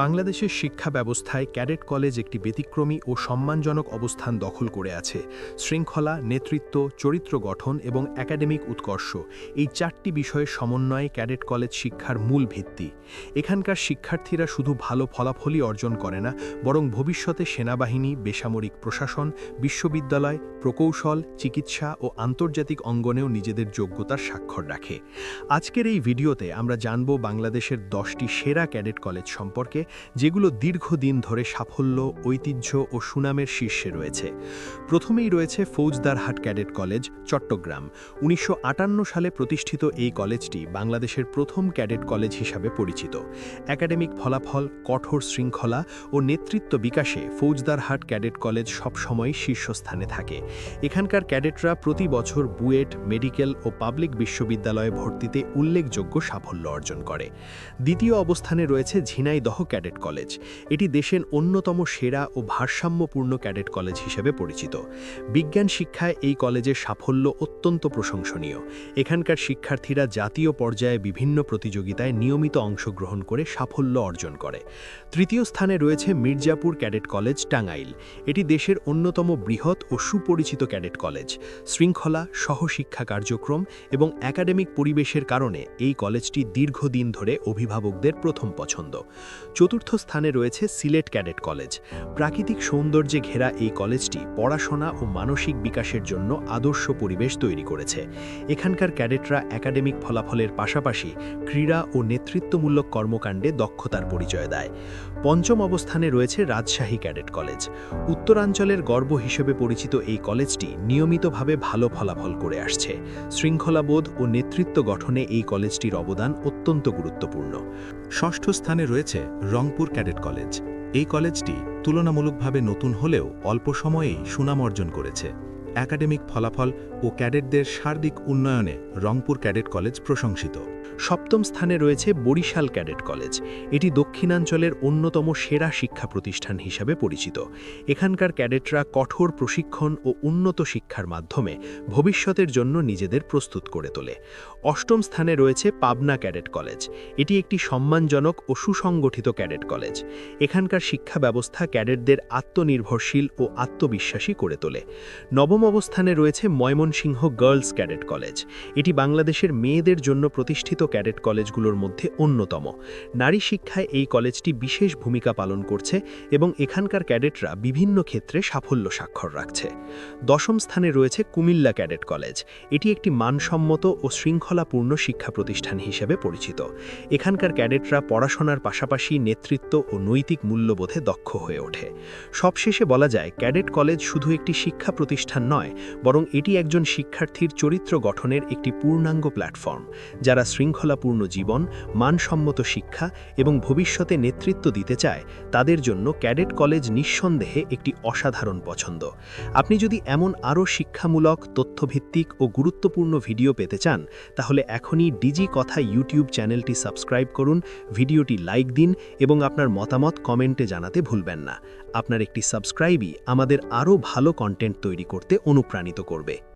বাংলাদেশের শিক্ষা ব্যবস্থায় ক্যাডেট কলেজ একটি ব্যতিক্রমী ও সম্মানজনক অবস্থান দখল করে আছে। শৃঙ্খলা, নেতৃত্ব, চরিত্র গঠন এবং একাডেমিক উৎকর্ষ এই চারটি বিষয়ের সমন্বয়ে ক্যাডেট কলেজ শিক্ষার মূল ভিত্তি। এখানকার শিক্ষার্থীরা শুধু ভালো ফলাফলই অর্জন করে না, বরং ভবিষ্যতে সেনাবাহিনী, বেসামরিক প্রশাসন, বিশ্ববিদ্যালয়, প্রকৌশল, চিকিৎসা ও আন্তর্জাতিক অঙ্গনেও নিজেদের যোগ্যতার স্বাক্ষর রাখে। আজকের এই ভিডিওতে আমরা জানব বাংলাদেশের 10টি সেরা ক্যাডেট কলেজ সম্পর্কে, যেগুলো দীর্ঘদিন ধরে সাফল্য, ঐতিহ্য ও সুনামের শীর্ষে রয়েছে। প্রথমেই রয়েছে ফৌজদারহাট ক্যাডেট কলেজ, চট্টগ্রাম। 1958 সালে প্রতিষ্ঠিত এই কলেজটি বাংলাদেশের প্রথম ক্যাডেট কলেজ হিসাবে পরিচিত। একাডেমিক ফলাফল, কঠোর শৃঙ্খলা ও নেতৃত্ব বিকাশে ফৌজদারহাট ক্যাডেট কলেজ সবসময় শীর্ষস্থানে থাকে। এখানকার ক্যাডেটরা প্রতি বছর বুয়েট, মেডিকেল ও পাবলিক বিশ্ববিদ্যালয়ে ভর্তিতে উল্লেখযোগ্য সাফল্য অর্জন করে। দ্বিতীয় অবস্থানে রয়েছে ঝিনাইদহ ক্যাডেট কলেজ। এটি দেশের অন্যতম সেরা ও ভারসাম্যপূর্ণ ক্যাডেট কলেজ হিসেবে পরিচিত। বিজ্ঞান শিক্ষায় এই কলেজের সাফল্য অত্যন্ত প্রশংসনীয়। এখানকার শিক্ষার্থীরা জাতীয় পর্যায়ে বিভিন্ন প্রতিযোগিতায় নিয়মিত অংশগ্রহণ করে সাফল্য অর্জন করে। তৃতীয় স্থানে রয়েছে মির্জাপুর ক্যাডেট কলেজ, টাঙ্গাইল। এটি দেশের অন্যতম বৃহৎ ও সুপরিচিত ক্যাডেট কলেজ। শৃঙ্খলা, সহশিক্ষা কার্যক্রম এবং একাডেমিক পরিবেশের কারণে এই কলেজটি দীর্ঘদিন ধরে অভিভাবকদের প্রথম পছন্দ। চতুর্থ স্থানে রয়েছে সিলেট ক্যাডেট কলেজ। প্রাকৃতিক সৌন্দর্যে ঘেরা এই কলেজটি পড়াশোনা ও মানসিক বিকাশের জন্য আদর্শ পরিবেশ তৈরি করেছে। এখানকার ক্যাডেটরা একাডেমিক ফলাফলের পাশাপাশি ক্রীড়া ও নেতৃত্বমূলক কর্মকাণ্ডে দক্ষতার পরিচয় দেয়। পঞ্চম অবস্থানে রয়েছে রাজশাহী ক্যাডেট কলেজ। উত্তরাঞ্চলের গর্ব হিসেবে পরিচিত এই কলেজটি নিয়মিতভাবে ভালো ফলাফল করে আসছে। শৃঙ্খলাবোধ ও নেতৃত্ব গঠনে এই কলেজটির অবদান অত্যন্ত গুরুত্বপূর্ণ। ষষ্ঠ স্থানে রয়েছে রংপুর ক্যাডেট কলেজ। এই কলেজটি তুলনামূলকভাবে নতুন হলেও অল্প সময়েই সুনাম অর্জন করেছে। একাডেমিক ফলাফল ও ক্যাডেটদের সার্বিক উন্নয়নে রংপুর ক্যাডেট কলেজ প্রশংসিত। সপ্তম স্থানে রয়েছে বরিশাল ক্যাডেট কলেজ। এটি দক্ষিণাঞ্চলের অন্যতম সেরা শিক্ষা প্রতিষ্ঠান হিসাবে পরিচিত। এখানকার ক্যাডেটরা কঠোর প্রশিক্ষণ ও উন্নত শিক্ষার মাধ্যমে ভবিষ্যতের জন্য নিজেদের প্রস্তুত করে তোলে। অষ্টম স্থানে রয়েছে পাবনা ক্যাডেট কলেজ। এটি একটি সম্মানজনক ও সুসংগঠিত ক্যাডেট কলেজ। এখানকার শিক্ষা ব্যবস্থা ক্যাডেটদের আত্মনির্ভরশীল ও আত্মবিশ্বাসী করে তোলে। নবম অবস্থানে রয়েছে ময়মনসিংহ গার্লস ক্যাডেট কলেজ। এটি বাংলাদেশের মেয়েদের জন্য প্রতিষ্ঠিত ক্যাডেট কলেজগুলোর মধ্যে অন্যতম। নারী শিক্ষায় এই কলেজটি বিশেষ ভূমিকা পালন করছে এবং এখানকার ক্যাডেটরা বিভিন্ন ক্ষেত্রে সাফল্য স্বাক্ষর রাখছে। দশম স্থানে রয়েছে কুমিল্লা ক্যাডেট কলেজ। এটি একটি মানসম্মত ও শৃঙ্খলাপূর্ণ শিক্ষা প্রতিষ্ঠান হিসেবে পরিচিত। এখানকার ক্যাডেটরা পড়াশোনার পাশাপাশি নেতৃত্ব ও নৈতিক মূল্যবোধে দক্ষ হয়ে ওঠে। সবশেষে বলা যায়, ক্যাডেট কলেজ শুধু একটি শিক্ষা প্রতিষ্ঠান নয়, বরং এটি একজন শিক্ষার্থীর চরিত্র গঠনের একটি পূর্ণাঙ্গ প্ল্যাটফর্ম। যারা শৃঙ্খলাপূর্ণ জীবন, মানসম্মত শিক্ষা এবং ভবিষ্যতে নেতৃত্ব দিতে চায়, তাদের জন্য ক্যাডেট কলেজ নিঃসন্দেহে একটি অসাধারণ পছন্দ। আপনি যদি এমন আরও শিক্ষামূলক, তথ্যভিত্তিক ও গুরুত্বপূর্ণ ভিডিও পেতে চান, তাহলে এখনই ডিজি কথা ইউটিউব চ্যানেলটি সাবস্ক্রাইব করুন, ভিডিওটি লাইক দিন এবং আপনার মতামত কমেন্টে জানাতে ভুলবেন না। আপনার একটি সাবস্ক্রাইবই আমাদের আরও ভালো কন্টেন্ট তৈরি করতে অনুপ্রাণিত করবে।